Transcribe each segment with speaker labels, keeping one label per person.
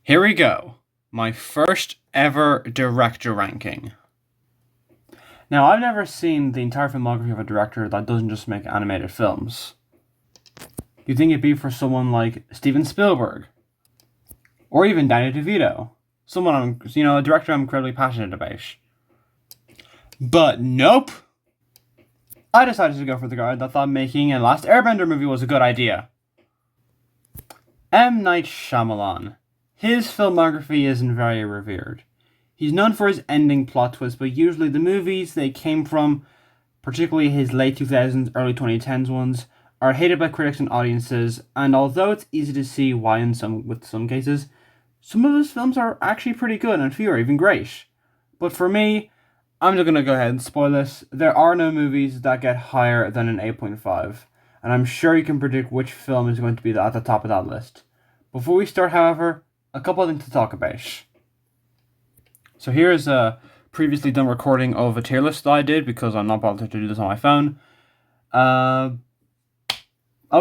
Speaker 1: Here we go. My first ever director ranking. Now, I've never seen the entire filmography of a director that doesn't just make animated films. You'd think it'd be for someone like Steven Spielberg, or even Danny DeVito, a director I'm incredibly passionate about. But nope! I decided to go for the guy that thought making a Last Airbender movie was a good idea. M. Night Shyamalan. His filmography isn't very revered. He's known for his ending plot twists, but usually the movies they came from, particularly his late 2000s, early 2010s ones, are hated by critics and audiences, and although it's easy to see why in some cases, some of his films are actually pretty good and a few are even great. But for me, I'm just gonna go ahead and spoil this. There are no movies that get higher than an 8.5, and I'm sure you can predict which film is going to be at the top of that list. Before we start, however, a couple of things to talk about. So here's a previously done recording of a tier list that I did because I'm not bothered to do this on my phone. I'll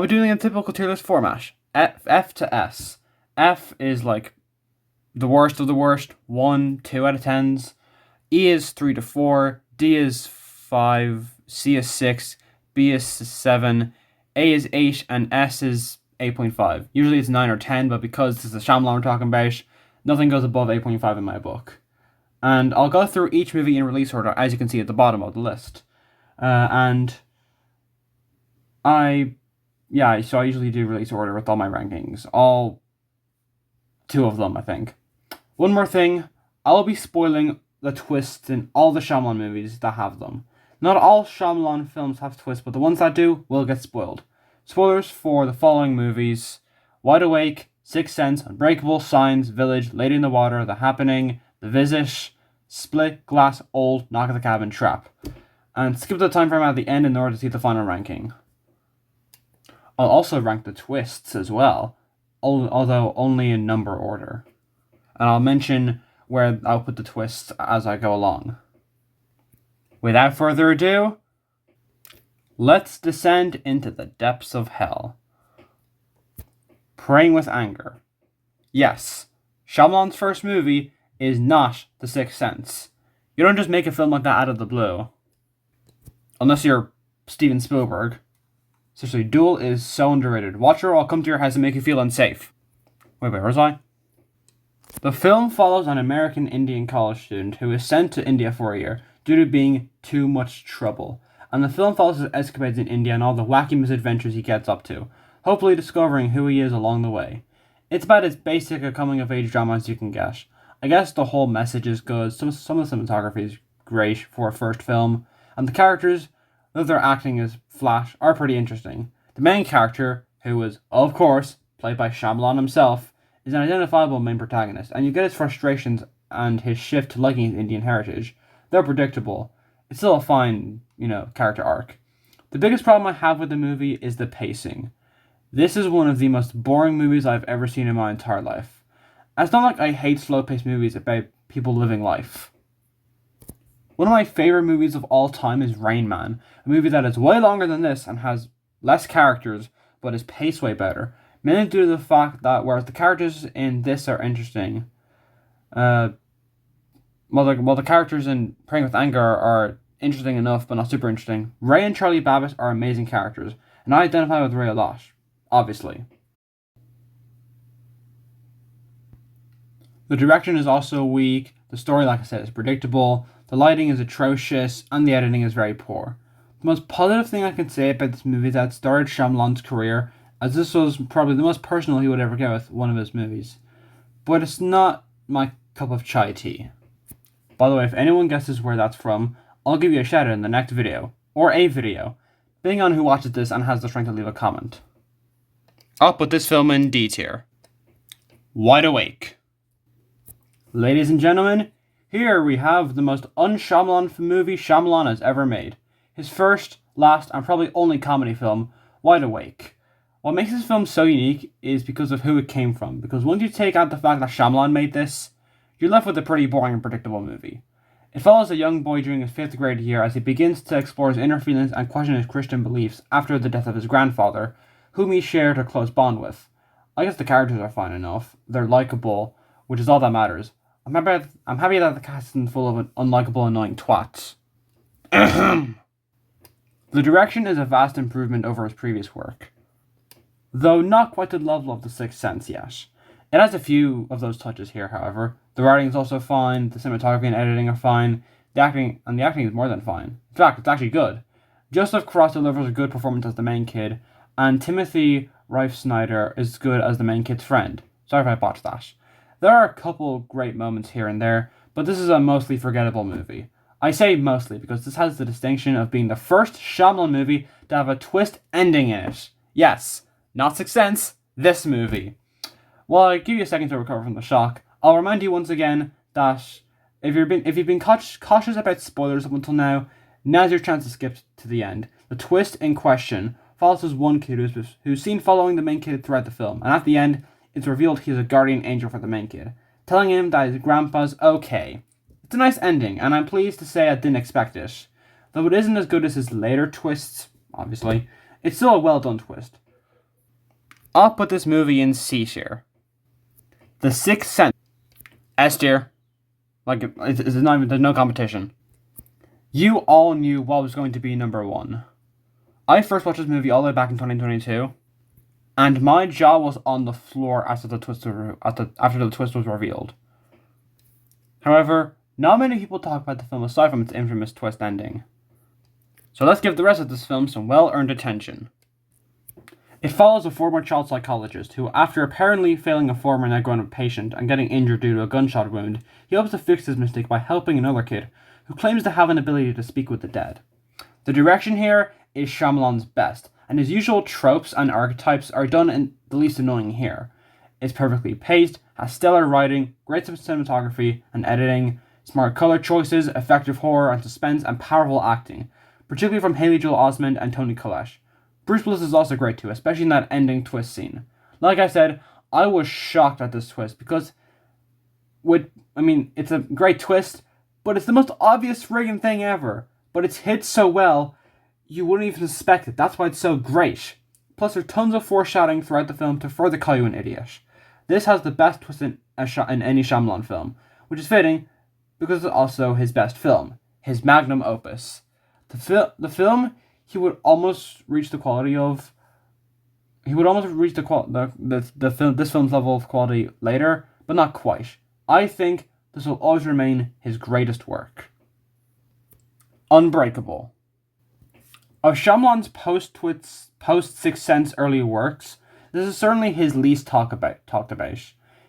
Speaker 1: be doing it in typical tier list format. F to S. F is like the worst of the worst, 1, 2 out of 10s. E is 3 to 4. D is 5. C is 6. B is 7. A is 8. And S is 8.5. Usually it's 9 or 10, but because this is the Shyamalan we're talking about, nothing goes above 8.5 in my book. And I'll go through each movie in release order, as you can see at the bottom of the list. So I usually do release order with all my rankings. All 2 of them, I think. One more thing, I'll be spoiling the twists in all the Shyamalan movies that have them. Not all Shyamalan films have twists, but the ones that do will get spoiled. Spoilers for the following movies: Wide Awake, Sixth Sense, Unbreakable, Signs, Village, Lady in the Water, The Happening, The Visit, Split, Glass, Old, Knock at the Cabin, Trap. And skip the time frame at the end in order to see the final ranking. I'll also rank the twists as well, although only in number order. And I'll mention where I'll put the twists as I go along. Without further ado, let's descend into the depths of hell. Praying with Anger. Yes, Shyamalan's first movie is not The Sixth Sense. You don't just make a film like that out of the blue. Unless you're Steven Spielberg. Seriously, Duel is so underrated. Watch her or I'll come to your house and make you feel unsafe. Wait, where was I? The film follows an American Indian college student who is sent to India for a year due to being too much trouble. And the film follows his escapades in India and all the wacky misadventures he gets up to, hopefully discovering who he is along the way. It's about as basic a coming-of-age drama as you can get. I guess the whole message is good, some of the cinematography is great for a first film, and the characters, though their acting is flat, are pretty interesting. The main character, who is, of course, played by Shyamalan himself, is an identifiable main protagonist, and you get his frustrations and his shift to liking his Indian heritage. They're predictable. It's still a fine, character arc. The biggest problem I have with the movie is the pacing. This is one of the most boring movies I've ever seen in my entire life. And it's not like I hate slow-paced movies about people living life. One of my favorite movies of all time is Rain Man, a movie that is way longer than this and has less characters, but is paced way better, mainly due to the fact that whereas the characters in this are interesting, the characters in Praying with Anger are interesting enough, but not super interesting. Ray and Charlie Babbitt are amazing characters, and I identify with Ray a lot, obviously. The direction is also weak, the story, like I said, is predictable, the lighting is atrocious, and the editing is very poor. The most positive thing I can say about this movie is that it started Shyamalan's career, as this was probably the most personal he would ever get with one of his movies. But it's not my cup of chai tea. By the way, if anyone guesses where that's from, I'll give you a shout out in the next video, or a video, depending on who watches this and has the strength to leave a comment. I'll put this film in D tier. Wide Awake. Ladies and gentlemen, here we have the most un-Shyamalan movie Shyamalan has ever made. His first, last, and probably only comedy film, Wide Awake. What makes this film so unique is because of who it came from, because once you take out the fact that Shyamalan made this, you're left with a pretty boring and predictable movie. It follows a young boy during his 5th grade year as he begins to explore his inner feelings and question his Christian beliefs after the death of his grandfather, whom he shared a close bond with. I guess the characters are fine enough, they're likeable, which is all that matters. I'm happy that the cast isn't full of unlikable, annoying twats. The direction is a vast improvement over his previous work, though not quite to the level of The Sixth Sense yet. It has a few of those touches here, however. The writing is also fine, the cinematography and editing are fine, the acting is more than fine. In fact, it's actually good. Joseph Cross delivers a good performance as the main kid, and Timothy Rife Snyder is good as the main kid's friend. Sorry if I botched that. There are a couple great moments here and there, but this is a mostly forgettable movie. I say mostly because this has the distinction of being the first Shyamalan movie to have a twist ending in it. Yes, not Sixth Sense, this movie. While I give you a second to recover from the shock, I'll remind you once again that if you've been cautious about spoilers up until now, now's your chance to skip to the end. The twist in question follows as one kid who's seen following the main kid throughout the film, and at the end, it's revealed he's a guardian angel for the main kid, telling him that his grandpa's okay. It's a nice ending, and I'm pleased to say I didn't expect it. Though it isn't as good as his later twists, obviously, it's still a well done twist. I'll put this movie in C tier. The Sixth Sense, S tier. There's no competition. You all knew what was going to be number one. I first watched this movie all the way back in 2022, and my jaw was on the floor after the twist was revealed. However, not many people talk about the film aside from its infamous twist ending. So let's give the rest of this film some well-earned attention. It follows a former child psychologist who, after apparently failing a former now grown-up patient and getting injured due to a gunshot wound, he hopes to fix his mistake by helping another kid who claims to have an ability to speak with the dead. The direction here is Shyamalan's best, and his usual tropes and archetypes are done in the least annoying here. It's perfectly paced, has stellar writing, great cinematography and editing, smart color choices, effective horror and suspense, and powerful acting, particularly from Haley Joel Osment and Toni Collette. Bruce Willis is also great too, especially in that ending twist scene. Like I said, I was shocked at this twist because it's a great twist, but it's the most obvious friggin' thing ever. But it's hit so well, you wouldn't even suspect it. That's why it's so great. Plus, there's tons of foreshadowing throughout the film to further call you an idiot. This has the best twist in any Shyamalan film, which is fitting because it's also his best film, his magnum opus. The film he would almost reach the quality of. He would almost reach this film's level of quality later, but not quite. I think this will always remain his greatest work. Unbreakable. Of Shyamalan's post-Sixth Sense early works, this is certainly his least talked about.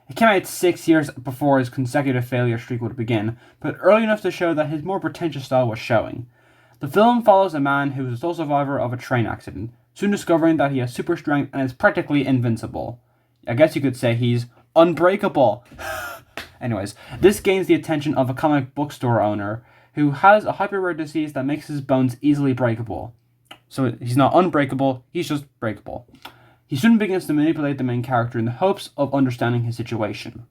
Speaker 1: It came out 6 years before his consecutive failure streak would begin, but early enough to show that his more pretentious style was showing. The film follows a man who is the sole survivor of a train accident, soon discovering that he has super strength and is practically invincible. I guess you could say he's unbreakable. Anyways, this gains the attention of a comic book store owner who has a hyper-rare disease that makes his bones easily breakable. So he's not unbreakable, he's just breakable. He soon begins to manipulate the main character in the hopes of understanding his situation.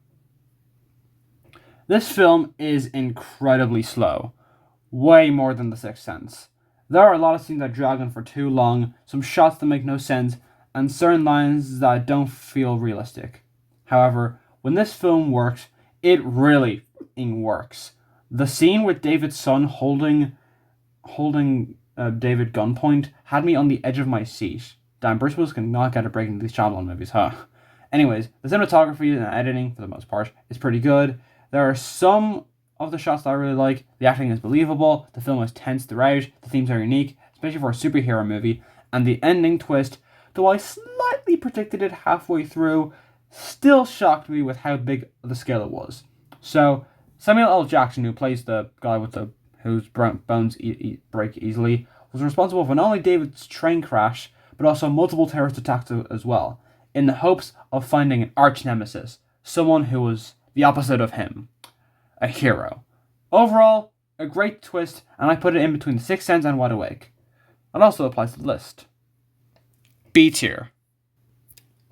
Speaker 1: This film is incredibly slow. Way more than The Sixth Sense. There are a lot of scenes that drag on for too long, some shots that make no sense, and certain lines that don't feel realistic. However, when this film works, it really works. The scene with David's son holding David gunpoint had me on the edge of my seat. Damn, Bruce Willis cannot get a break in these Shyamalan movies, huh? Anyways, the cinematography and editing, for the most part, is pretty good. There are some of the shots that I really like. The acting is believable, the film is tense throughout, the themes are unique, especially for a superhero movie, and the ending twist, though I slightly predicted it halfway through, still shocked me with how big the scale it was. So, Samuel L. Jackson, who plays the guy whose bones break easily, was responsible for not only David's train crash, but also multiple terrorist attacks as well, in the hopes of finding an arch nemesis, someone who was the opposite of him. A hero. Overall, a great twist, and I put it in between The Sixth Sense and Wide Awake. It also applies to the list. B tier.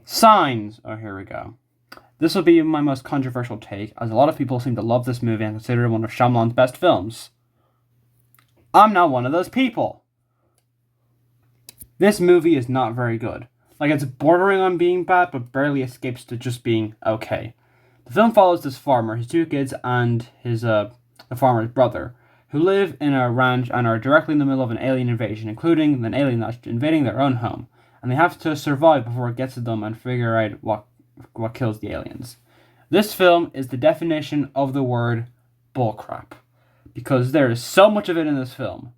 Speaker 1: Signs. Oh, here we go. This will be my most controversial take, as a lot of people seem to love this movie and consider it one of Shyamalan's best films. I'm not one of those people. This movie is not very good. Like, it's bordering on being bad, but barely escapes to just being okay. The film follows this farmer, his two kids, and the farmer's brother, who live in a ranch and are directly in the middle of an alien invasion, including an alien that's invading their own home, and they have to survive before it gets to them and figure out what kills the aliens. This film is the definition of the word bullcrap, because there is so much of it in this film.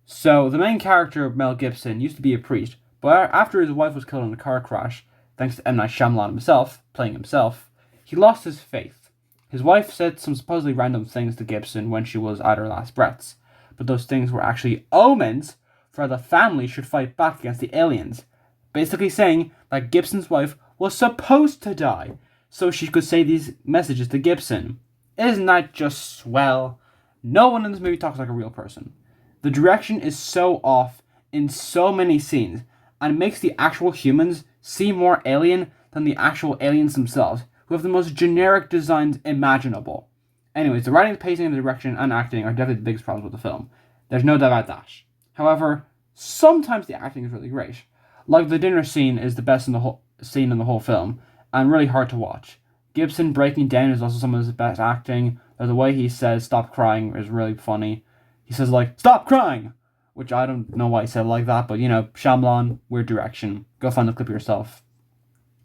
Speaker 1: So, the main character, Mel Gibson, used to be a priest, but after his wife was killed in a car crash, thanks to M. Night Shyamalan himself, playing himself, he lost his faith. His wife said some supposedly random things to Gibson when she was at her last breaths, but those things were actually omens for how the family should fight back against the aliens, basically saying that Gibson's wife was supposed to die, so she could say these messages to Gibson. Isn't that just swell? No one in this movie talks like a real person. The direction is so off in so many scenes, and it makes the actual humans seem more alien than the actual aliens themselves, who have the most generic designs imaginable. Anyways, the writing, pacing, the direction, and acting are definitely the biggest problems with the film. There's no doubt about that. However, sometimes the acting is really great. Like the dinner scene is the best scene in the whole film, and really hard to watch. Gibson breaking down is also some of his best acting. The way he says "stop crying" is really funny. He says "stop crying," which I don't know why he said it like that, but Shyamalan, weird direction. Go find the clip yourself.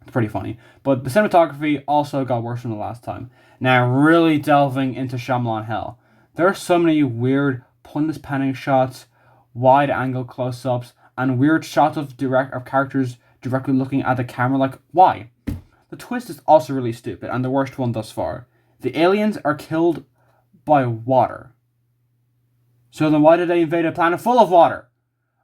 Speaker 1: It's pretty funny. But the cinematography also got worse from the last time. Now, really delving into Shyamalan hell. There are so many weird, pointless panning shots, wide angle close-ups, and weird shots of characters directly looking at the camera. Why? The twist is also really stupid, and the worst one thus far. The aliens are killed by water. So then why did they invade a planet full of water?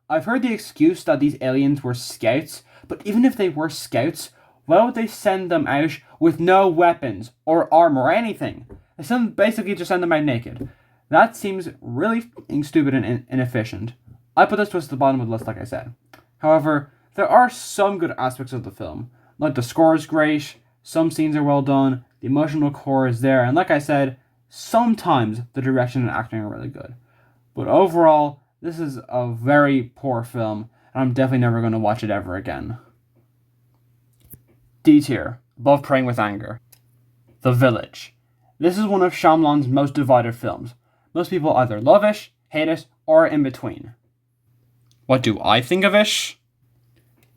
Speaker 1: I've heard the excuse that these aliens were scouts, but even if they were scouts, why would they send them out with no weapons or armor or anything? They basically just send them out naked. That seems really stupid and inefficient. I put this twist at the bottom of the list, like I said. However, there are some good aspects of the film. Like the score is great, some scenes are well done, the emotional core is there, and like I said, sometimes the direction and acting are really good. But overall, this is a very poor film, and I'm definitely never going to watch it ever again. D tier, above Praying with Anger. The Village. This is one of Shyamalan's most divided films. Most people either love it, hate it, or in between. What do I think of it?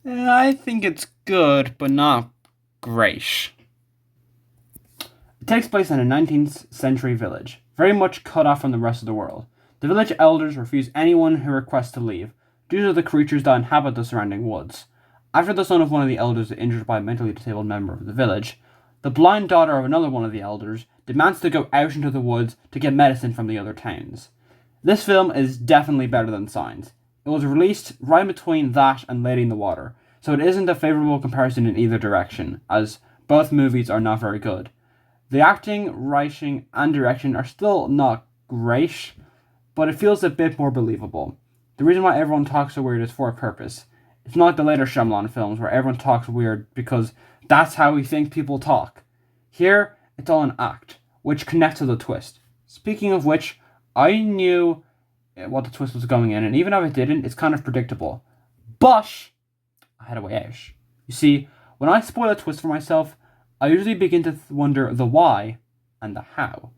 Speaker 1: I think it's good, but not great. It takes place in a 19th century village, very much cut off from the rest of the world. The village elders refuse anyone who requests to leave, due to the creatures that inhabit the surrounding woods. After the son of one of the elders is injured by a mentally disabled member of the village, the blind daughter of another one of the elders demands to go out into the woods to get medicine from the other towns. This film is definitely better than Signs. It was released right between that and Lady in the Water, so it isn't a favourable comparison in either direction, as both movies are not very good. The acting, writing, and direction are still not great, but it feels a bit more believable. The reason why everyone talks so weird is for a purpose. It's not like the later Shyamalan films where everyone talks weird because that's how we think people talk. Here, it's all an act, which connects to the twist. Speaking of which, I knew what the twist was going in, and even if it didn't, it's kind of predictable. But I had a way out. You see, when I spoil a twist for myself, I usually begin to wonder the why and the how.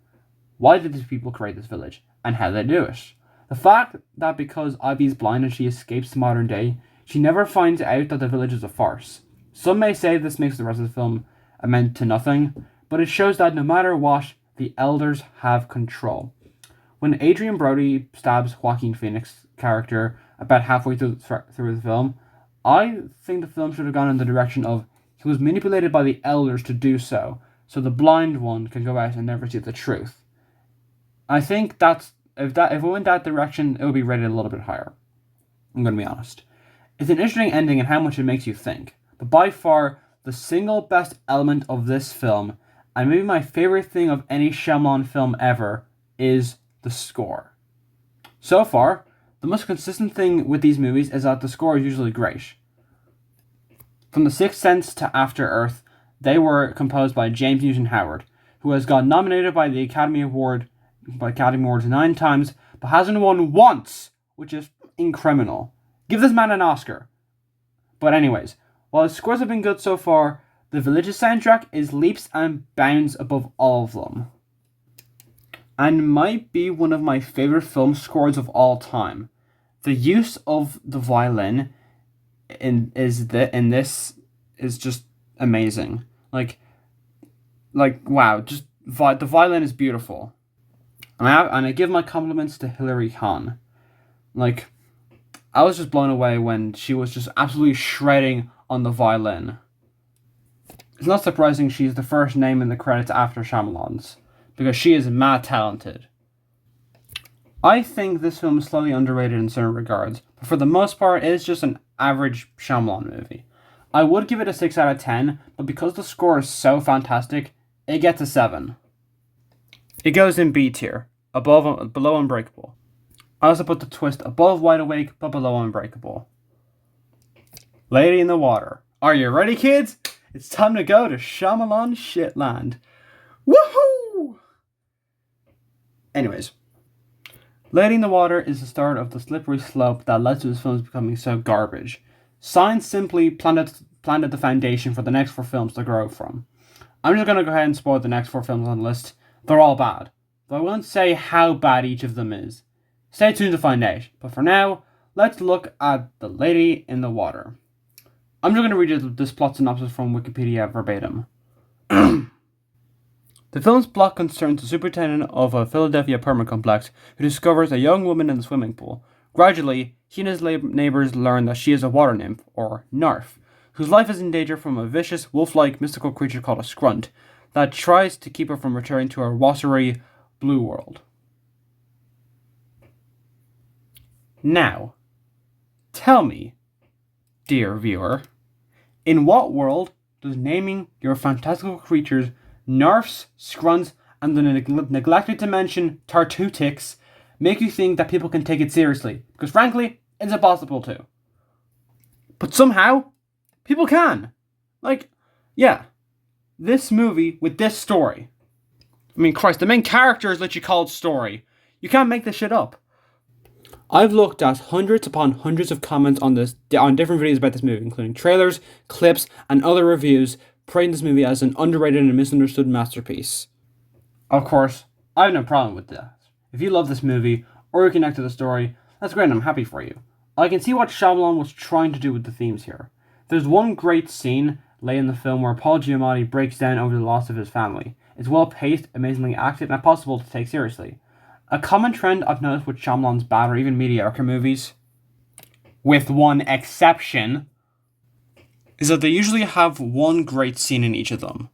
Speaker 1: Why did these people create this village, and how did they do it? The fact that because Ivy's blind and she escapes to modern day, she never finds out that the village is a farce. Some may say this makes the rest of the film amount to nothing, but it shows that no matter what, the elders have control. When Adrian Brody stabs Joaquin Phoenix's character about halfway through the film, I think the film should have gone in the direction of he was manipulated by the elders to do so the blind one can go out and never see the truth. I think if it went that direction, it would be rated a little bit higher. I'm going to be honest. It's an interesting ending and how much it makes you think, but by far, the single best element of this film, and maybe my favorite thing of any Shyamalan film ever, is the score. So far, the most consistent thing with these movies is that the score is usually great. From The Sixth Sense to After Earth, they were composed by James Newton Howard, who has got nominated by the Academy Awards 9 times, but hasn't won once, which is criminal. Give this man an Oscar. But anyways, while his scores have been good so far, The Village's soundtrack is leaps and bounds above all of them, and might be one of my favorite film scores of all time. The use of the violin in this is just amazing. Wow, just the violin is beautiful, and I give my compliments to Hilary Hahn. Like, I was just blown away when she was just absolutely shredding on the violin. It's not surprising she's the first name in the credits after Shyamalan's, because she is mad talented. I think this film is slightly underrated in certain regards, but for the most part, it is just an average Shyamalan movie. I would give it a 6 out of 10, but because the score is so fantastic, it gets a 7. It goes in B tier, below Unbreakable. I also put the twist above Wide Awake, but below Unbreakable. Lady in the Water. Are you ready, kids? It's time to go to Shyamalan shitland. Woohoo! Anyways, Lady in the Water is the start of the slippery slope that led to his films becoming so garbage. Science simply planted the foundation for the next 4 films to grow from. I'm just going to go ahead and spoil the next 4 films on the list. They're all bad, but I won't say how bad each of them is. Stay tuned to find out, but for now, let's look at The Lady in the Water. I'm just going to read you this plot synopsis from Wikipedia verbatim. The film's plot concerns the superintendent of a Philadelphia apartment complex who discovers a young woman in the swimming pool. Gradually, he and his neighbors learn that she is a water nymph, or narf, whose life is in danger from a vicious, wolf-like mystical creature called a scrunt that tries to keep her from returning to her watery blue world. Now, tell me, dear viewer, in what world does naming your fantastical creatures narfs, scrunts, and the neglected to mention tartutics make you think that people can take it seriously? Because frankly, it's impossible to. But somehow, people can. This movie with this story. I mean, Christ, the main character is literally called Story. You can't make this shit up. I've looked at hundreds upon hundreds of comments on different videos about this movie, including trailers, clips, and other reviews, praising this movie as an underrated and misunderstood masterpiece. Of course, I have no problem with that. If you love this movie, or you connect to the story, that's great and I'm happy for you. I can see what Shyamalan was trying to do with the themes here. There's one great scene late in the film where Paul Giamatti breaks down over the loss of his family. It's well paced, amazingly acted, and impossible to take seriously. A common trend I've noticed with Shyamalan's bad or even mediocre movies, with one exception, is that they usually have one great scene in each of them.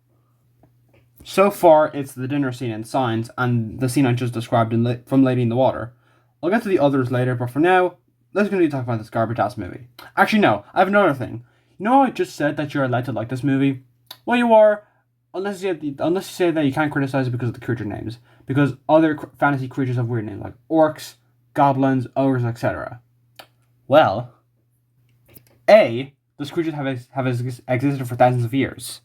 Speaker 1: So far, it's the dinner scene in Signs and the scene I just described from Lady in the Water. I'll get to the others later, but for now, let's continue to talk about this garbage-ass movie. Actually, no, I have another thing. You know how I just said that you're allowed to like this movie? Well, you are, unless you say that you can't criticize it because of the creature names. Because other fantasy creatures have weird names like orcs, goblins, ogres, etc. Well, A, those creatures have existed for thousands of years.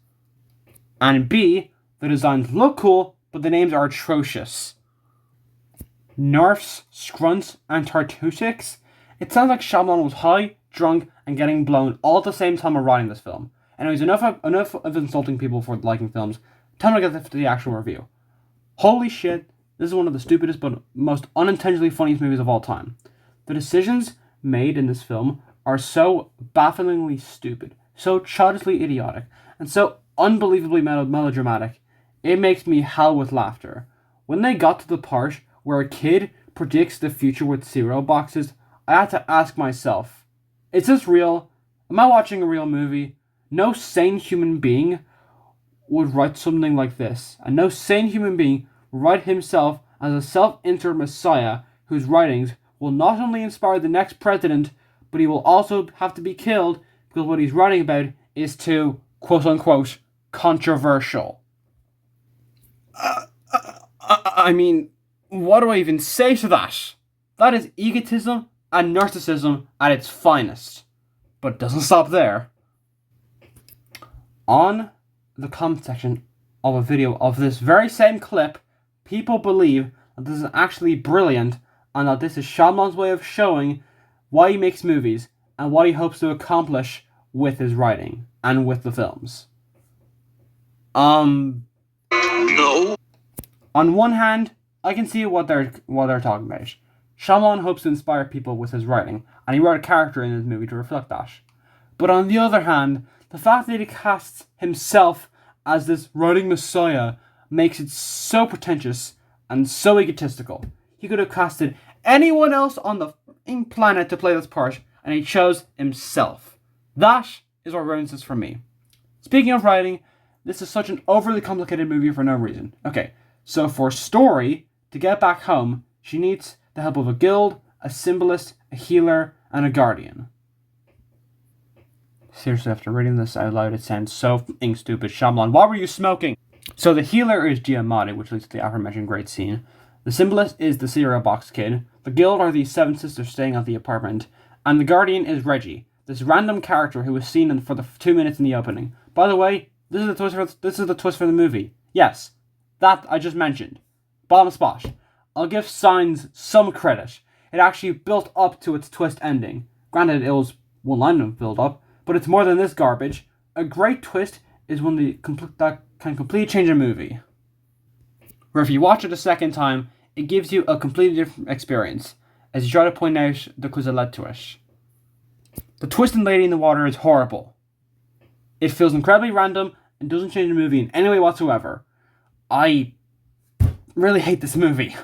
Speaker 1: And B, the designs look cool, but the names are atrocious. Narfs, Scrunts, and Tartutics? It sounds like Shyamalan was high, drunk, and getting blown all at the same time while writing this film. Anyways, enough of insulting people for liking films. Time to get to the actual review. Holy shit, this is one of the stupidest but most unintentionally funniest movies of all time. The decisions made in this film are so bafflingly stupid, so childishly idiotic, and so unbelievably melodramatic, it makes me howl with laughter. When they got to the part where a kid predicts the future with cereal boxes, I had to ask myself, is this real? Am I watching a real movie? No sane human being would write something like this, and no sane human being would write himself as a self-insert messiah whose writings will not only inspire the next president, but he will also have to be killed because what he's writing about is too, quote-unquote, controversial. I mean, what do I even say to that? That is egotism and narcissism at its finest. But it doesn't stop there. On the comment section of a video of this very same clip, people believe that this is actually brilliant and that this is Shyamalan's way of showing why he makes movies and what he hopes to accomplish with his writing and with the films.
Speaker 2: No.
Speaker 1: On one hand, I can see what they're talking about. Shyamalan hopes to inspire people with his writing, and he wrote a character in his movie to reflect that. But on the other hand, the fact that he casts himself as this writing messiah makes it so pretentious and so egotistical. He could have casted anyone else on the planet to play this part, and he chose himself. That is what ruins this for me. Speaking of writing, this is such an overly complicated movie for no reason. Okay, so for Story, to get back home, she needs the help of a guild, a symbolist, a healer, and a guardian. Seriously, after reading this out loud, it sounds so f***ing stupid. Shyamalan, why were you smoking? So the healer is Giamatti, which leads to the aforementioned great scene. The symbolist is the cereal box kid. The guild are the 7 sisters staying at the apartment. And the guardian is Reggie, this random character who was seen for the 2 minutes in the opening. By the way, this is the twist for the movie. Yes, that I just mentioned. Bottom spot. I'll give Signs some credit. It actually built up to its twist ending. Granted, it was one line of build up, but it's more than this garbage. A great twist is when that can completely change a movie. Where if you watch it a second time, it gives you a completely different experience, as you try to point out the clues that led to it. The twist in Lady in the Water is horrible. It feels incredibly random and doesn't change the movie in any way whatsoever. I really hate this movie.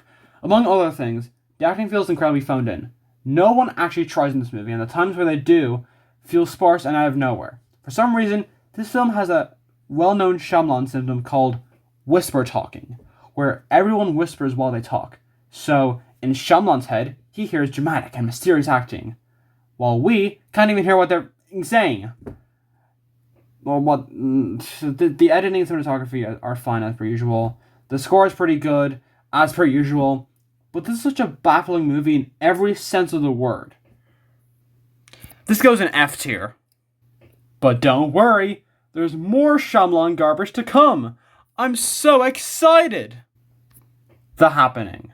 Speaker 1: Among other things, the acting feels incredibly phoned in. No one actually tries in this movie, and the times where they do feel sparse and out of nowhere. For some reason, this film has a well-known Shyamalan symptom called whisper talking, where everyone whispers while they talk. So, in Shyamalan's head, he hears dramatic and mysterious acting, while we can't even hear what they're saying. Well, the editing and cinematography are fine as per usual. The score is pretty good, as per usual. But this is such a baffling movie in every sense of the word. This goes in F tier. But don't worry, there's more Shyamalan garbage to come. I'm so excited! The Happening.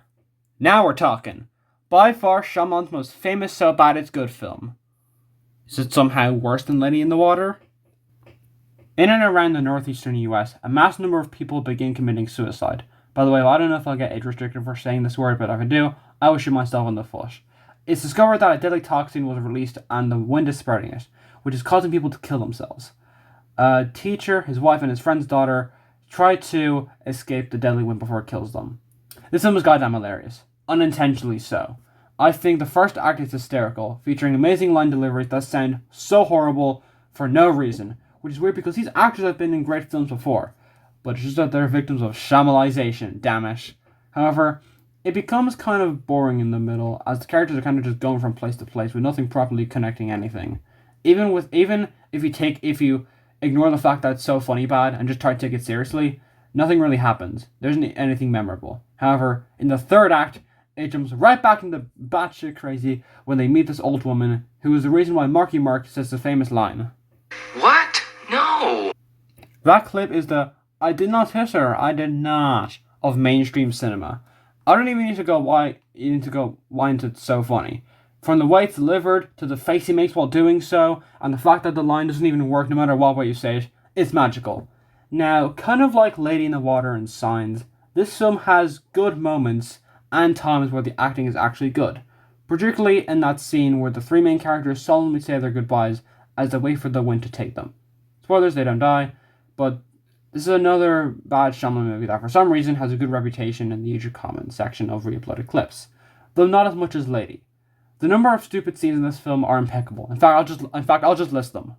Speaker 1: Now we're talking. By far Shyamalan's most famous so bad it's good film. Is it somehow worse than Lady in the Water? In and around the northeastern US, a mass number of people begin committing suicide. By the way, I don't know if I'll get age restricted for saying this word, but if I do, I will shoot myself in the foot. It's discovered that a deadly toxin was released and the wind is spreading it, which is causing people to kill themselves. A teacher, his wife, and his friend's daughter try to escape the deadly wind before it kills them. This film is goddamn hilarious. Unintentionally so. I think the first act is hysterical, featuring amazing line deliveries that sound so horrible for no reason, which is weird because these actors have been in great films before, but it's just that they're victims of Shyamalanization, damn it. However, it becomes kind of boring in the middle, as the characters are kind of just going from place to place with nothing properly connecting anything. Even if you ignore the fact that it's so funny bad and just try to take it seriously, nothing really happens. There isn't anything memorable. However, in the third act, it jumps right back into batshit crazy when they meet this old woman, who is the reason why Marky Mark says the famous line.
Speaker 2: What? No!
Speaker 1: That clip is the "I did not hit her, I did not" of mainstream cinema. I don't even need to go why it's so funny. From the way it's delivered, to the face he makes while doing so, and the fact that the line doesn't even work no matter what way you say it, it's magical. Now, kind of like Lady in the Water and Signs, this film has good moments and times where the acting is actually good. Particularly in that scene where the 3 main characters solemnly say their goodbyes as they wait for the wind to take them. Spoilers, they don't die, but this is another bad Shyamalan movie that for some reason has a good reputation in the YouTube comments section of re-uploaded clips, though not as much as Lady. The number of stupid scenes in this film are impeccable. In fact, I'll just list them.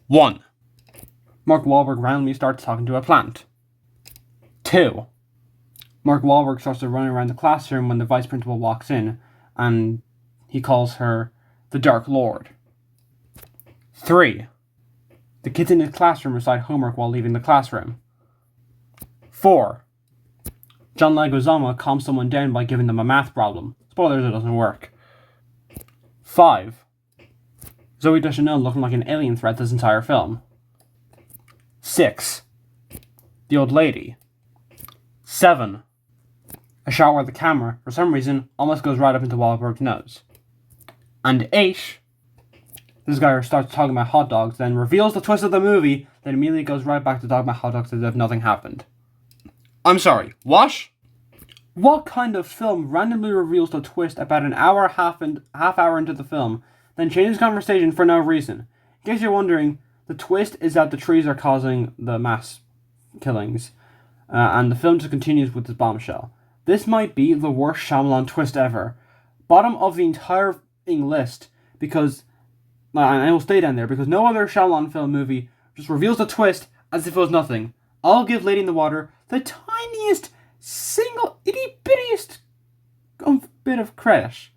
Speaker 1: 1. Mark Wahlberg randomly starts talking to a plant. 2. Mark Wahlberg starts to run around the classroom when the vice principal walks in, and he calls her the Dark Lord. 3. The kids in his classroom recite homework while leaving the classroom. 4. John Leguizamo calms someone down by giving them a math problem. Spoilers, it doesn't work. 5. Zooey Deschanel looking like an alien threat this entire film. 6. The old lady. 7. A shot where the camera, for some reason, almost goes right up into Wahlberg's nose. And 8. This guy starts talking about hot dogs, then reveals the twist of the movie that then immediately goes right back to talking about hot dogs as if nothing happened. I'm sorry, what? What kind of film randomly reveals the twist about an hour, half hour into the film, then changes conversation for no reason? In case you're wondering, the twist is that the trees are causing the mass killings, and the film just continues with this bombshell. This might be the worst Shyamalan twist ever. Bottom of the entire list, because, and it will stay down there, because no other Shyamalan film movie just reveals the twist as if it was nothing. I'll give Lady in the Water the tiniest, single, itty-bittiest bit of credit.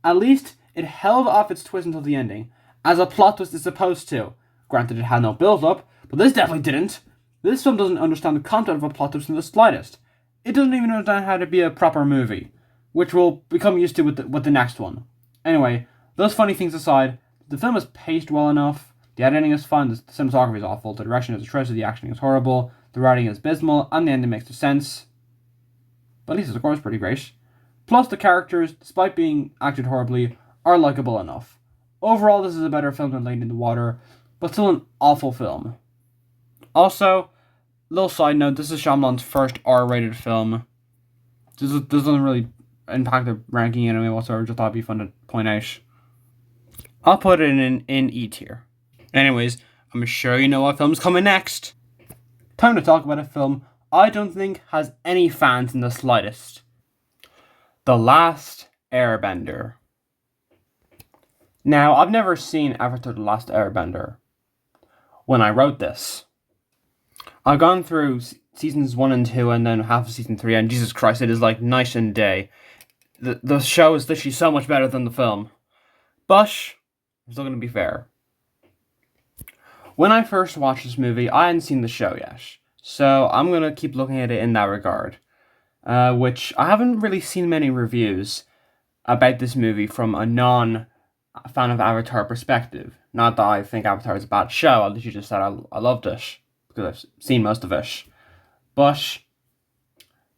Speaker 1: At least it held off its twist until the ending, as a plot twist is supposed to. Granted, it had no build-up, but this definitely didn't. This film doesn't understand the content of a plot twist in the slightest. It doesn't even understand how to be a proper movie, which we'll become used to with the next one. Anyway, those funny things aside, the film is paced well enough, the editing is fun, the cinematography is awful, the direction is atrocious, the acting is horrible, the writing is abysmal, and the ending makes no sense. But at least the score is pretty great. Plus, the characters, despite being acted horribly, are likable enough. Overall, this is a better film than Lady in the Water, but still an awful film. Also, little side note, this is Shyamalan's first R-rated film. This doesn't really impact the ranking in any way whatsoever, just thought it'd be fun to point out. I'll put it in E tier. Anyways, I'm sure you know what film's coming next. Time to talk about a film I don't think has any fans in the slightest. The Last Airbender. Now, I've never seen Avatar: The Last Airbender. When I wrote this, I've gone through seasons 1 and 2 and then half of season 3, and Jesus Christ, it is like night and day. The show is literally so much better than the film. But, I'm still going to be fair. When I first watched this movie, I hadn't seen the show yet. So, I'm going to keep looking at it in that regard. Which, I haven't really seen many reviews about this movie from a non-fan of Avatar perspective. Not that I think Avatar is a bad show, I literally just said I loved it, because I've seen most of it. But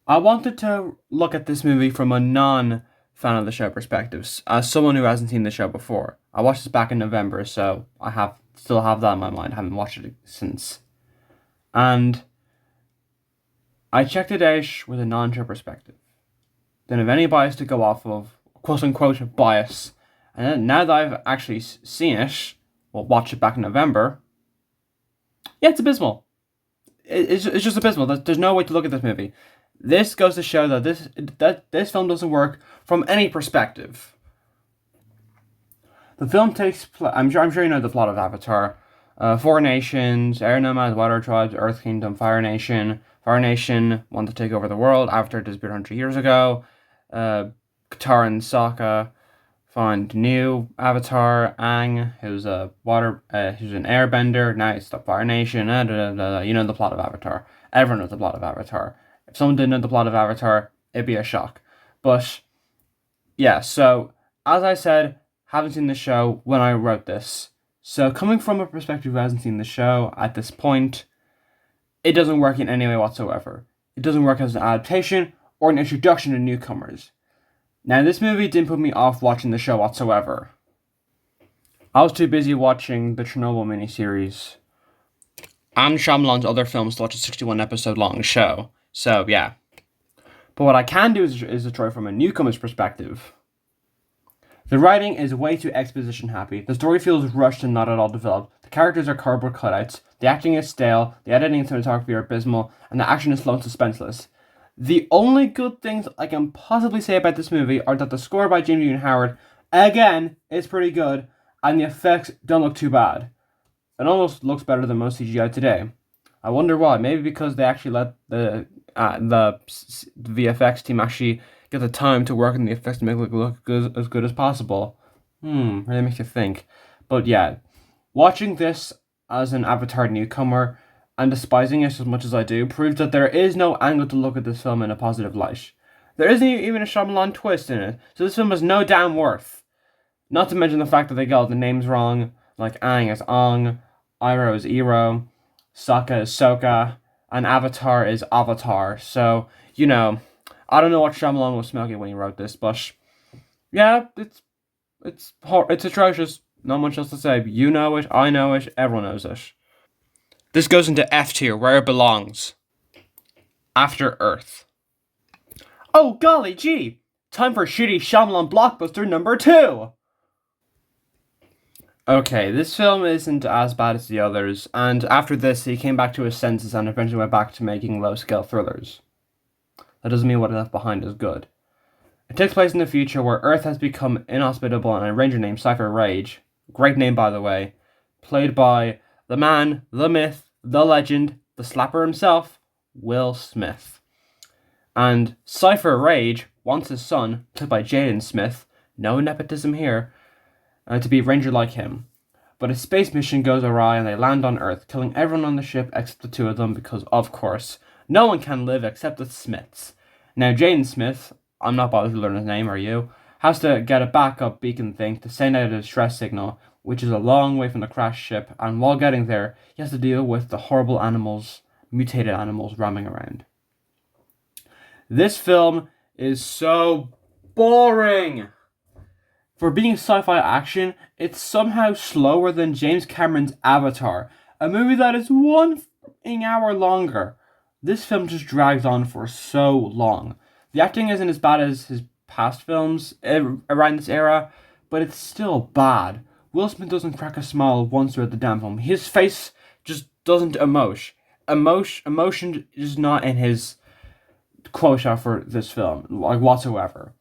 Speaker 1: I wanted to look at this movie from a non-fan of the show perspective, as someone who hasn't seen the show before. I watched this back in November, so I still have that in my mind. I haven't watched it since. And I checked it out with a non-show perspective. Didn't have any bias to go off of, quote-unquote bias. And then now that I've actually seen it, watched it back in November, yeah, it's abysmal. It's just abysmal. There's no way to look at this movie. This goes to show that this film doesn't work from any perspective. The film takes I'm sure you know the plot of Avatar. 4 nations: Air Nomads, Water Tribes, Earth Kingdom, Fire Nation. Fire Nation want to take over the world. Avatar disappeared 100 years ago. Katara and Sokka find new Avatar, Aang, who's a who's an airbender. Now it's the Fire Nation. You know the plot of Avatar. Everyone knows the plot of Avatar. If someone didn't know the plot of Avatar, it'd be a shock. But yeah, so as I said, haven't seen the show when I wrote this. So coming from a perspective who hasn't seen the show at this point, it doesn't work in any way whatsoever. It doesn't work as an adaptation or an introduction to newcomers. Now, this movie didn't put me off watching the show whatsoever. I was too busy watching the Chernobyl miniseries and Shyamalan's other films to watch a 61-episode long show. So, yeah. But what I can do is try from a newcomer's perspective. The writing is way too exposition happy. The story feels rushed and not at all developed. The characters are cardboard cutouts. The acting is stale. The editing and cinematography are abysmal. And the action is slow and suspenseless. The only good things I can possibly say about this movie are that the score by James Newton Howard, again, is pretty good. And the effects don't look too bad. It almost looks better than most CGI today. I wonder why. Maybe because they actually let the VFX team actually get the time to work on the effects to make it look as good as possible. Really makes you think. But yeah, watching this as an Avatar newcomer and despising it as much as I do proves that there is no angle to look at this film in a positive light. There isn't even a Shyamalan twist in it, so this film has no damn worth. Not to mention the fact that they got the names wrong, like Aang is Ong, Iroh is Iro, Sokka is Sokka, and Avatar is Avatar. So, you know, I don't know what Shyamalan was smoking when he wrote this, but yeah, it's atrocious. Not much else to say. You know it, I know it, everyone knows it. This goes into F tier, where it belongs. After Earth. Oh golly gee! Time for shitty Shyamalan blockbuster number 2! Okay, this film isn't as bad as the others, and after this he came back to his senses and eventually went back to making low-scale thrillers. That doesn't mean what he left behind is good. It takes place in the future where Earth has become inhospitable and a ranger named Cypher Rage, great name by the way, played by the man, the myth, the legend, the slapper himself, Will Smith. And Cypher Rage wants his son, played by Jaden Smith, no nepotism here, to be a ranger like him. But a space mission goes awry and they land on Earth, killing everyone on the ship except the two of them because, of course, no one can live except the Smiths. Now, Jaden Smith, I'm not bothered to learn his name, are you? Has to get a backup beacon thing to send out a distress signal, which is a long way from the crashed ship, and while getting there, he has to deal with the horrible animals, mutated animals roaming around. This film is so boring! For being sci-fi action, it's somehow slower than James Cameron's Avatar, a movie that is 1 hour longer. This film just drags on for so long. The acting isn't as bad as his past films around this era, but it's still bad. Will Smith doesn't crack a smile once throughout the damn film. His face just doesn't emotion is not in his quota for this film, like whatsoever.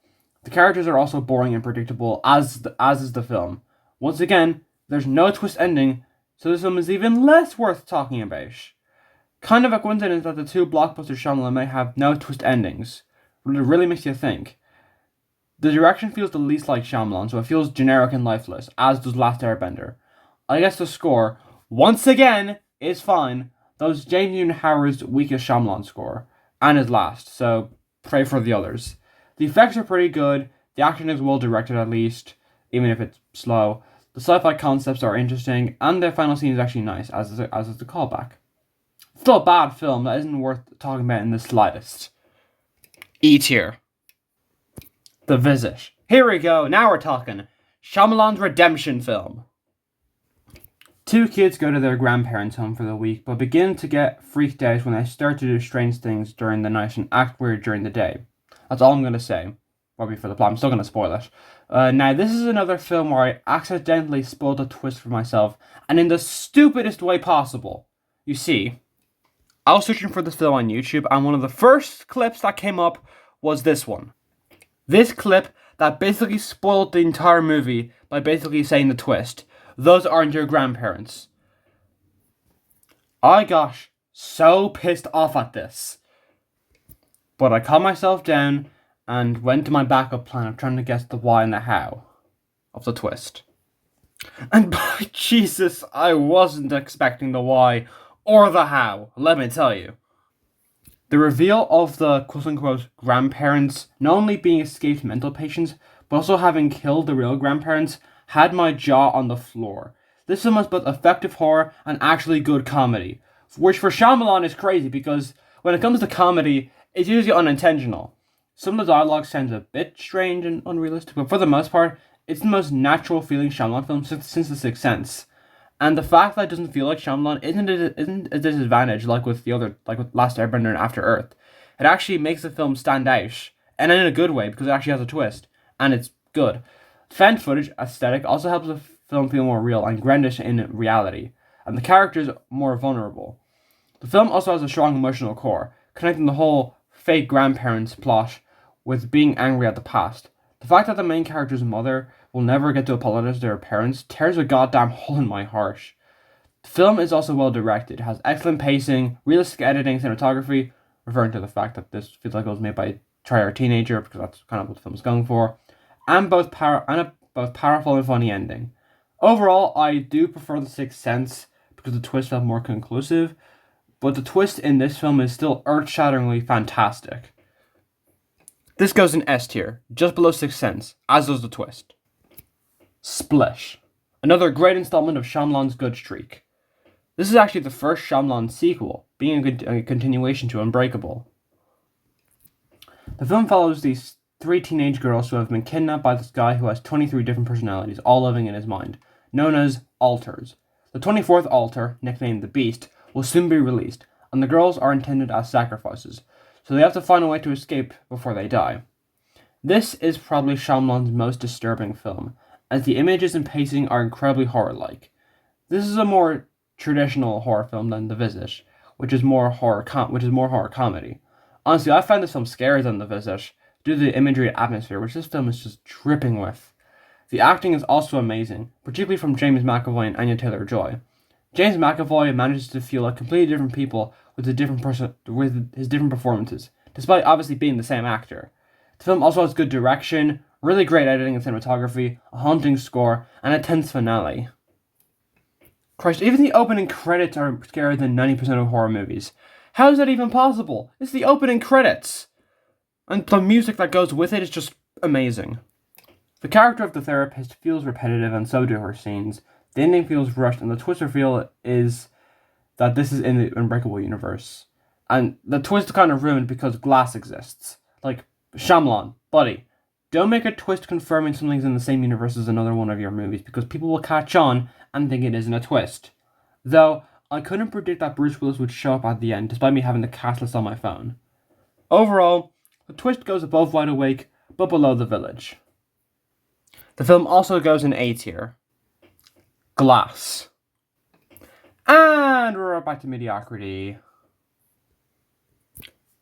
Speaker 1: The characters are also boring and predictable, as is the film. Once again, there's no twist ending, so this film is even less worth talking about. Kind of a coincidence that the two blockbuster Shyamalan may have no twist endings. But it really makes you think. The direction feels the least like Shyamalan, so it feels generic and lifeless, as does Last Airbender. I guess the score, once again, is fine, though it's James Newton Howard's weakest Shyamalan score, and his last, so pray for the others. The effects are pretty good, the action is well directed at least, even if it's slow. The sci-fi concepts are interesting, and the final scene is actually nice, as is the callback. Still a bad film that isn't worth talking about in the slightest. E tier. The Visit. Here we go, now we're talking. Shyamalan's redemption film. Two kids go to their grandparents' home for the week, but begin to get freaked out when they start to do strange things during the night and act weird during the day. That's all I'm going to say. Probably for the plot. I'm still going to spoil it. Now, this is another film where I accidentally spoiled a twist for myself, and in the stupidest way possible. You see, I was searching for this film on YouTube, and one of the first clips that came up was this one. This clip that basically spoiled the entire movie by basically saying the twist. Those aren't your grandparents. I got so pissed off at this. But I calmed myself down and went to my backup plan of trying to guess the why and the how of the twist. And by Jesus, I wasn't expecting the why or the how, let me tell you. The reveal of the quote-unquote grandparents not only being escaped mental patients, but also having killed the real grandparents had my jaw on the floor. This film has both effective horror and actually good comedy, which for Shyamalan is crazy because when it comes to comedy, it's usually unintentional. Some of the dialogue sounds a bit strange and unrealistic, but for the most part, it's the most natural feeling Shyamalan film since The Sixth Sense. And the fact that it doesn't feel like Shyamalan isn't a disadvantage like with Last Airbender and After Earth. It actually makes the film stand out, and in a good way because it actually has a twist, and it's good. Found footage aesthetic also helps the film feel more real and grounded in reality, and the characters more vulnerable. The film also has a strong emotional core, connecting the whole fake grandparents plot with being angry at the past. The fact that the main character's mother will never get to apologize to her parents tears a goddamn hole in my heart. The film is also well directed, has excellent pacing, realistic editing, cinematography, referring to the fact that this feels like it was made by a trier teenager because that's kind of what the film's going for, and both powerful and funny ending. Overall, I do prefer The Sixth Sense because the twist felt more conclusive, but the twist in this film is still earth-shatteringly fantastic. This goes in S tier, just below Sixth Sense, as does the twist. Split. Another great installment of Shyamalan's good streak. This is actually the first Shyamalan sequel, being a continuation to Unbreakable. The film follows these 3 teenage girls who have been kidnapped by this guy who has 23 different personalities, all living in his mind, known as Alters. The 24th Alter, nicknamed the Beast, will soon be released, and the girls are intended as sacrifices, so they have to find a way to escape before they die. This is probably Shyamalan's most disturbing film, as the images and pacing are incredibly horror-like. This is a more traditional horror film than The Visit, which is more horror comedy. Honestly, I find this film scarier than The Visit due to the imagery and atmosphere, which this film is just dripping with. The acting is also amazing, particularly from James McAvoy and Anya Taylor-Joy. James McAvoy manages to feel like completely different people with with his different performances, despite obviously being the same actor. The film also has good direction, really great editing and cinematography, a haunting score, and a tense finale. Christ, even the opening credits are scarier than 90% of horror movies. How is that even possible? It's the opening credits! And the music that goes with it is just amazing. The character of the therapist feels repetitive, and so do her scenes. The ending feels rushed, and the twist reveal is that this is in the Unbreakable universe. And the twist is kind of ruined because Glass exists. Like, Shyamalan, buddy, don't make a twist confirming something's in the same universe as another one of your movies, because people will catch on and think it isn't a twist. Though, I couldn't predict that Bruce Willis would show up at the end, despite me having the cast list on my phone. Overall, the twist goes above Wide Awake, but below The Village. The film also goes in A tier. Glass. And we're back to mediocrity.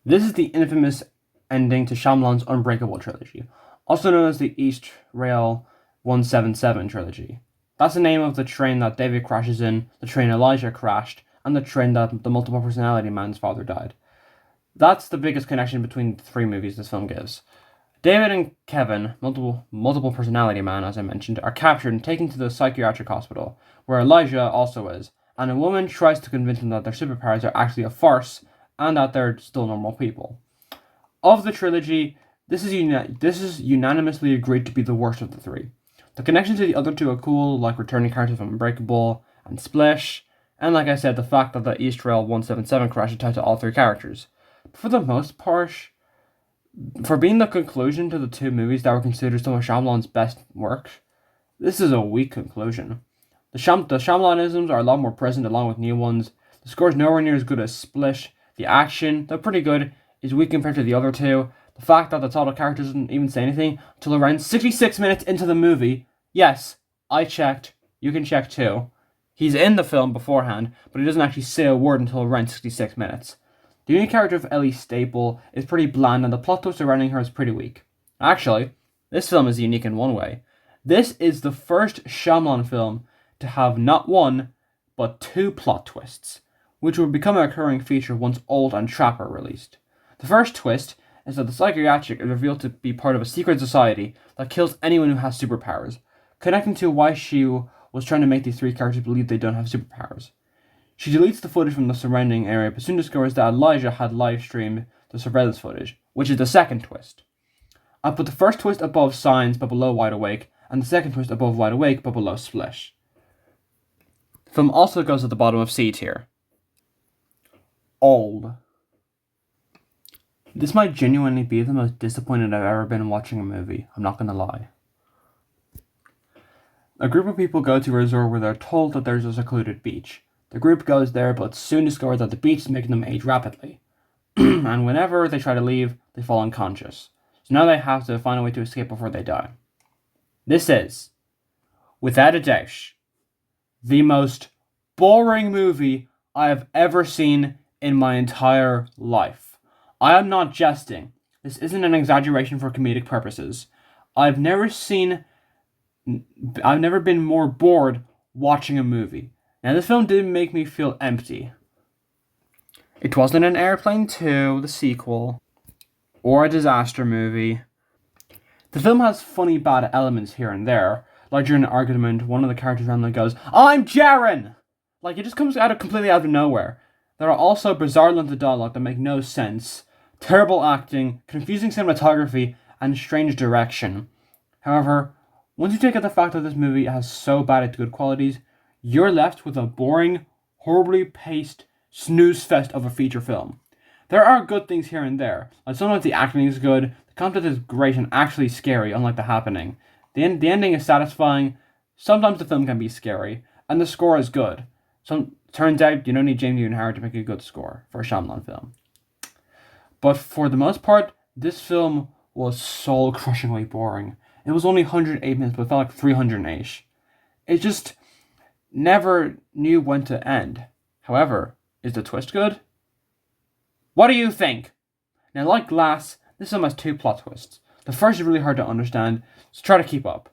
Speaker 1: This is the infamous ending to Shyamalan's Unbreakable trilogy, also known as the East Rail 177 trilogy. That's the name of the train that David crashes in, the train Elijah crashed, and the train that the multiple personality man's father died. That's the biggest connection between the three movies this film gives. David and Kevin, multiple personality man, as I mentioned, are captured and taken to the psychiatric hospital, where Elijah also is, and a woman tries to convince them that their superpowers are actually a farce and that they're still normal people. Of the trilogy, this is unanimously agreed to be the worst of the three. The connections to the other two are cool, like returning characters from Unbreakable and Splish, and like I said, the fact that the East Rail 177 crash is tied to all three characters. But for the most part, for being the conclusion to the two movies that were considered some of Shyamalan's best work, this is a weak conclusion. The Shyamalanisms are a lot more present along with new ones. The score is nowhere near as good as Splish. The action, though pretty good, is weak compared to the other two. The fact that the title character doesn't even say anything until around 66 minutes into the movie. Yes, I checked. You can check too. He's in the film beforehand, but he doesn't actually say a word until around 66 minutes. The unique character of Ellie Staple is pretty bland, and the plot twist surrounding her is pretty weak. Actually, this film is unique in one way. This is the first Shyamalan film to have not one, but two plot twists, which will become a recurring feature once Old and Trap are released. The first twist is that the psychiatric is revealed to be part of a secret society that kills anyone who has superpowers, connecting to why she was trying to make these three characters believe they don't have superpowers. She deletes the footage from the surrounding area, but soon discovers that Elijah had live-streamed the surveillance footage, which is the second twist. I put the first twist above Signs but below Wide Awake, and the second twist above Wide Awake but below Splish. The film also goes at the bottom of C tier. Old. This might genuinely be the most disappointed I've ever been watching a movie, I'm not gonna lie. A group of people go to a resort where they're told that there's a secluded beach. The group goes there, but soon discover that the beach is making them age rapidly. And whenever they try to leave, they fall unconscious. So now they have to find a way to escape before they die. This is, without a doubt, the most boring movie I have ever seen in my entire life. I am not jesting. This isn't an exaggeration for comedic purposes. I've never been more bored watching a movie. Now, this film didn't make me feel empty. It wasn't an Airplane 2, the sequel, or a disaster movie. The film has funny bad elements here and there. Like during an argument, one of the characters randomly goes, "I'm Jaren!" Like, it just comes completely out of nowhere. There are also bizarre lines of dialogue that make no sense, terrible acting, confusing cinematography, and strange direction. However, once you take out the fact that this movie has so bad at good qualities, you're left with a boring, horribly paced snooze fest of a feature film. There are good things here and there, like sometimes the acting is good, the content is great and actually scary, unlike The Happening. The ending is satisfying, sometimes the film can be scary, and the score is good. Turns out you don't need James Newton Howard to make a good score for a Shyamalan film. But for the most part, this film was soul-crushingly boring. It was only 108 minutes, but it felt like 308. It just never knew when to end. However, is the twist good? What do you think? Now, like Glass, this film has two plot twists. The first is really hard to understand, so try to keep up.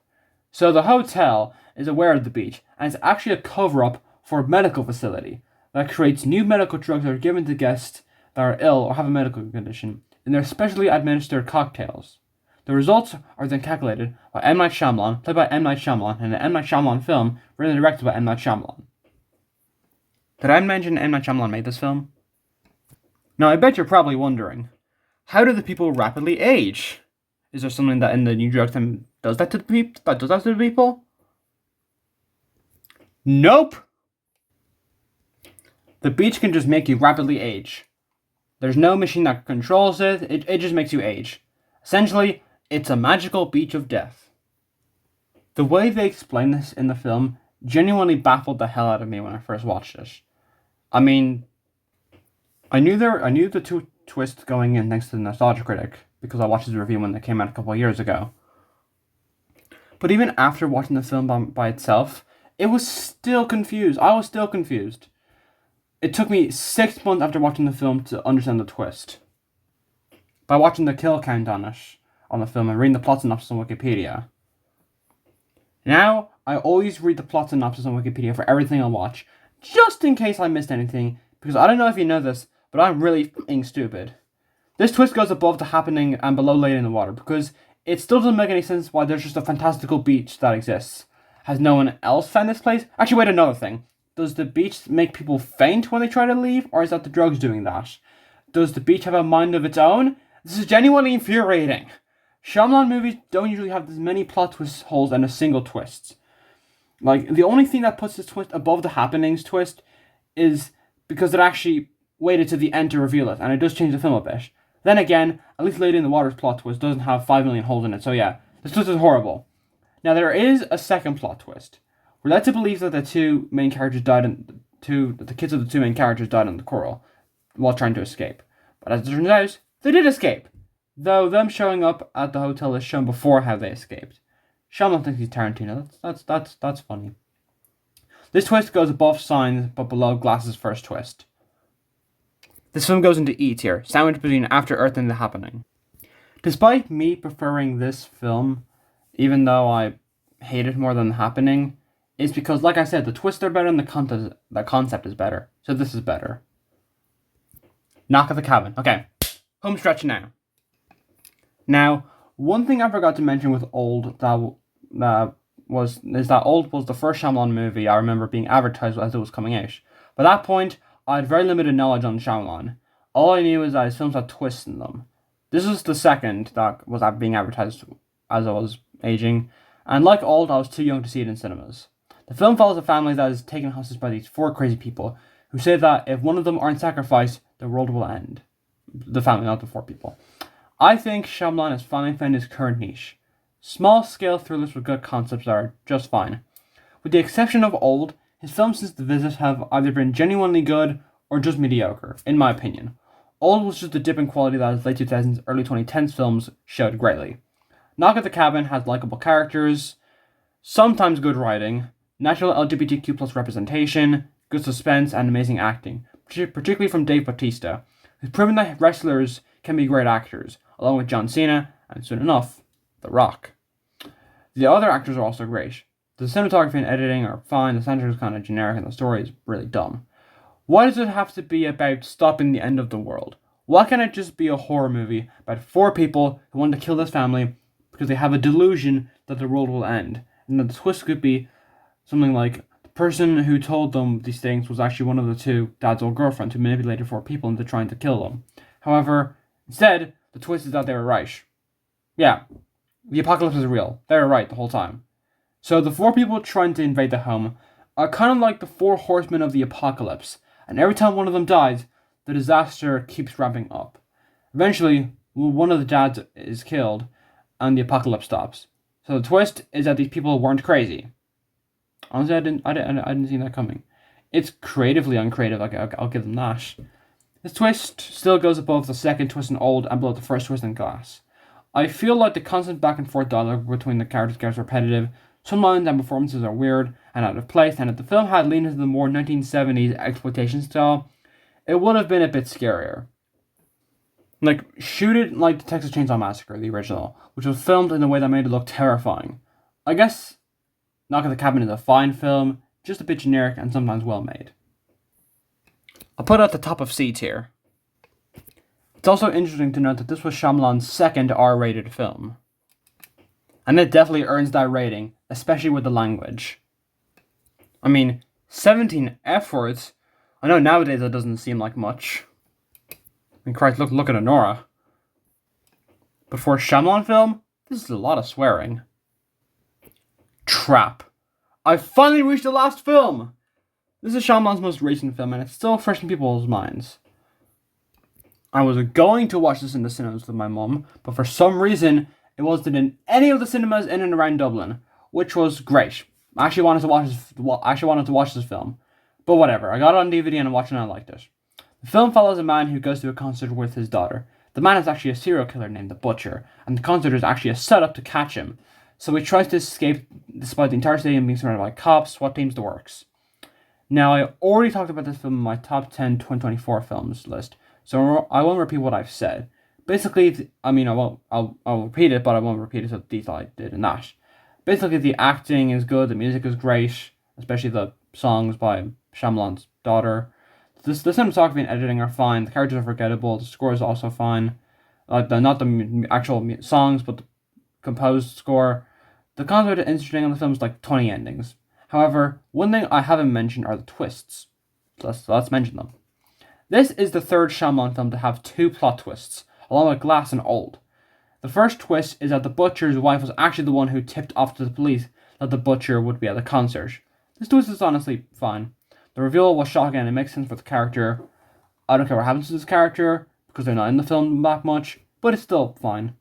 Speaker 1: So the hotel is aware of the beach, and it's actually a cover-up for a medical facility that creates new medical drugs that are given to guests that are ill or have a medical condition in their specially administered cocktails. The results are then calculated by M. Night Shyamalan, played by M. Night Shyamalan, in an M. Night Shyamalan film written and directed by M. Night Shyamalan. Did I mention M. Night Shyamalan made this film? Now, I bet you're probably wondering, how do the people rapidly age? Is there something that in the new drug that does that to the people? Nope! The beach can just make you rapidly age. There's no machine that controls it, it just makes you age. Essentially, it's a magical beach of death. The way they explain this in the film genuinely baffled the hell out of me when I first watched it. I mean, I knew the two twists going in thanks to the Nostalgia Critic, because I watched his review when they came out a couple of years ago. But even after watching the film by itself, it was still confused. I was still confused. It took me 6 months after watching the film to understand the twist. By watching the kill count on the film, and reading the plot synopsis on Wikipedia. Now, I always read the plot synopsis on Wikipedia for everything I watch, just in case I missed anything, because I don't know if you know this, but I'm really f***ing stupid. This twist goes above the happening and below Lady in the Water, because it still doesn't make any sense why there's just a fantastical beach that exists. Has no one else found this place? Actually, wait, another thing. Does the beach make people faint when they try to leave, or is that the drugs doing that? Does the beach have a mind of its own? This is genuinely infuriating. Shyamalan movies don't usually have as many plot twist holes and a single twist. Like, the only thing that puts this twist above the happenings twist is because it actually waited to the end to reveal it, and it does change the film a bit. Then again, at least Lady in the Water's plot twist doesn't have 5 million holes in it, so yeah, this twist is horrible. Now, there is a second plot twist. We're led to believe that the kids of the two main characters died in the coral while trying to escape. But as it turns out, they did escape, though them showing up at the hotel is shown before how they escaped. Shyamalan thinks he's Tarantino. That's funny. This twist goes above Signs, but below Glass's first twist. This film goes into E tier, sandwiched between After Earth and The Happening. Despite me preferring this film, even though I hate it more than The Happening, it's because, like I said, the twists are better and the concept is better. So this is better. Knock at the Cabin. Okay, home stretch now. Now, one thing I forgot to mention with Old is that Old was the first Shyamalan movie I remember being advertised as it was coming out. By that point, I had very limited knowledge on Shyamalan. All I knew was that his films had twists in them. This was the second that was being advertised as I was aging, and like Old, I was too young to see it in cinemas. The film follows a family that is taken hostage by these 4 crazy people who say that if one of them aren't sacrificed, the world will end. The family, not the 4 people. I think Shyamalan has finally found his current niche. Small-scale thrillers with good concepts are just fine. With the exception of Old, his films since The Visit have either been genuinely good or just mediocre, in my opinion. Old was just a dip in quality that his late 2000s, early 2010s films showed greatly. Knock at the Cabin has likable characters, sometimes good writing, natural LGBTQ plus representation, good suspense, and amazing acting, particularly from Dave Bautista, who's proven that wrestlers can be great actors, along with John Cena, and soon enough, The Rock. The other actors are also great. The cinematography and editing are fine, the soundtrack is kind of generic, and the story is really dumb. Why does it have to be about stopping the end of the world? Why can't it just be a horror movie about 4 people who want to kill this family because they have a delusion that the world will end? And that the twist could be something like the person who told them these things was actually one of the 2 dad's old girlfriends who manipulated 4 people into trying to kill them. However, instead, the twist is that they were right. Yeah, the apocalypse is real. They were right the whole time. So the 4 people trying to invade the home are kind of like the 4 horsemen of the apocalypse, and every time one of them dies, the disaster keeps ramping up. Eventually, one of the dads is killed, and the apocalypse stops. So the twist is that these people weren't crazy. Honestly, I didn't see that coming. It's creatively uncreative, I'll give them that. This twist still goes above the second twist in Old and below the first twist in Glass. I feel like the constant back and forth dialogue between the characters gets repetitive, some lines and performances are weird and out of place, and if the film had leaned into the more 1970s exploitation style, it would have been a bit scarier. Like, shoot it like the Texas Chainsaw Massacre, the original, which was filmed in a way that made it look terrifying. I guess Knock at the Cabin is a fine film, just a bit generic and sometimes well made. I'll put it at the top of C tier. It's also interesting to note that this was Shyamalan's second R-rated film. And it definitely earns that rating, especially with the language. I mean, 17 F words? I know nowadays that doesn't seem like much. I mean, Christ, look at Honora. But for a Shyamalan film, this is a lot of swearing. Trap. I finally reached the last film! This is Shyamalan's most recent film, and it's still fresh in people's minds. I was going to watch this in the cinemas with my mum, but for some reason, it wasn't in any of the cinemas in and around Dublin, which was great. I actually wanted to watch this film, but whatever. I got it on DVD and I watched it and I liked it. The film follows a man who goes to a concert with his daughter. The man is actually a serial killer named the Butcher, and the concert is actually a setup to catch him. So he tries to escape despite the entire stadium being surrounded by cops, SWAT teams, the works. Now, I already talked about this film in my top 10 2024 films list, so I won't repeat what I've said. Basically, I'll repeat it, but I won't repeat it to the detail I did in that. Basically, the acting is good, the music is great, especially the songs by Shyamalan's daughter. The cinematography and editing are fine, the characters are forgettable, the score is also fine. Not the actual songs, but the composed score. The concept is interesting and the film's like 20 endings. However, one thing I haven't mentioned are the twists. Let's mention them. This is the third Shyamalan film to have two plot twists, along with Glass and Old. The first twist is that the butcher's wife was actually the one who tipped off to the police that the butcher would be at the concert. This twist is honestly fine. The reveal was shocking and it makes sense for the character. I don't care what happens to this character, because they're not in the film that much, but it's still fine.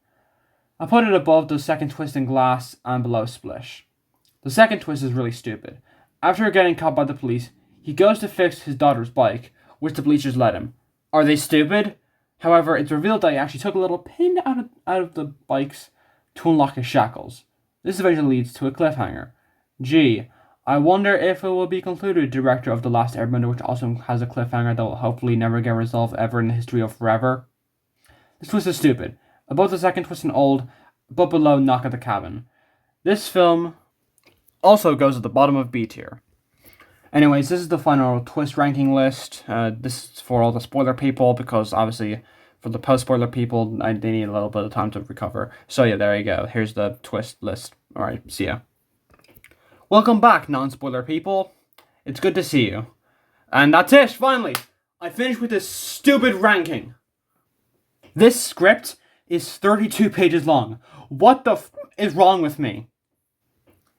Speaker 1: I put it above the second twist in Glass and below Splish. The second twist is really stupid. After getting caught by the police, he goes to fix his daughter's bike, which the bleachers let him. Are they stupid? However, it's revealed that he actually took a little pin out of the bikes to unlock his shackles. This eventually leads to a cliffhanger. Gee, I wonder if it will be concluded, director of The Last Airbender, which also has a cliffhanger that will hopefully never get resolved ever in the history of forever. This twist is stupid. Above the second twist in Old, but below Knock at the Cabin. This film also goes at the bottom of B tier. Anyways, this is the final twist ranking list. This is for all the spoiler people, because obviously for the post-spoiler people, they need a little bit of time to recover. So yeah, there you go. Here's the twist list. Alright, see ya. Welcome back, non-spoiler people. It's good to see you. And that's it, finally! I finished with this stupid ranking. This script is 32 pages long. What the is wrong with me?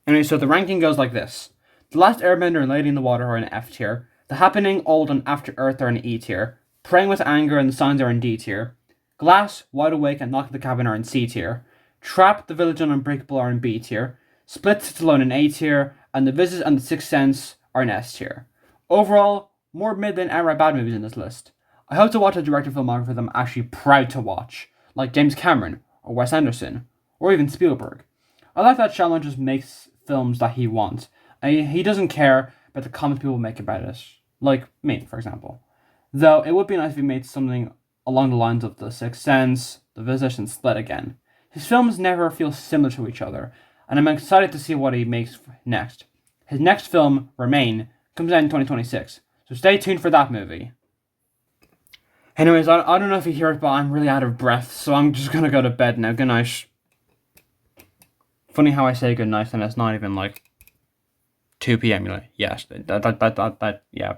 Speaker 1: Anyway, so the ranking goes like this. The Last Airbender and Lady in the Water are in F tier. The Happening, Old, and After Earth are in E tier. Praying with Anger and The Signs are in D tier. Glass, Wide Awake, and Knock at the Cabin are in C tier. Trap, The Village, and Unbreakable are in B tier. Split Sits Alone in A tier. And The Visit and The Sixth Sense are in S tier. Overall, more mid than outright bad movies in this list. I hope to watch a director filmography that I'm actually proud to watch, like James Cameron, or Wes Anderson, or even Spielberg. I like that Shyamalan just makes films that he wants, and he doesn't care about the comments people make about it, like me, for example. Though, it would be nice if he made something along the lines of The Sixth Sense, The Visit, and Split again. His films never feel similar to each other, and I'm excited to see what he makes next. His next film, Remain, comes out in 2026, so stay tuned for that movie. Anyways, I don't know if you hear it, but I'm really out of breath, so I'm just gonna go to bed now. Good night. Funny how I say good night and it's not even like 2 p.m. Yes, yeah.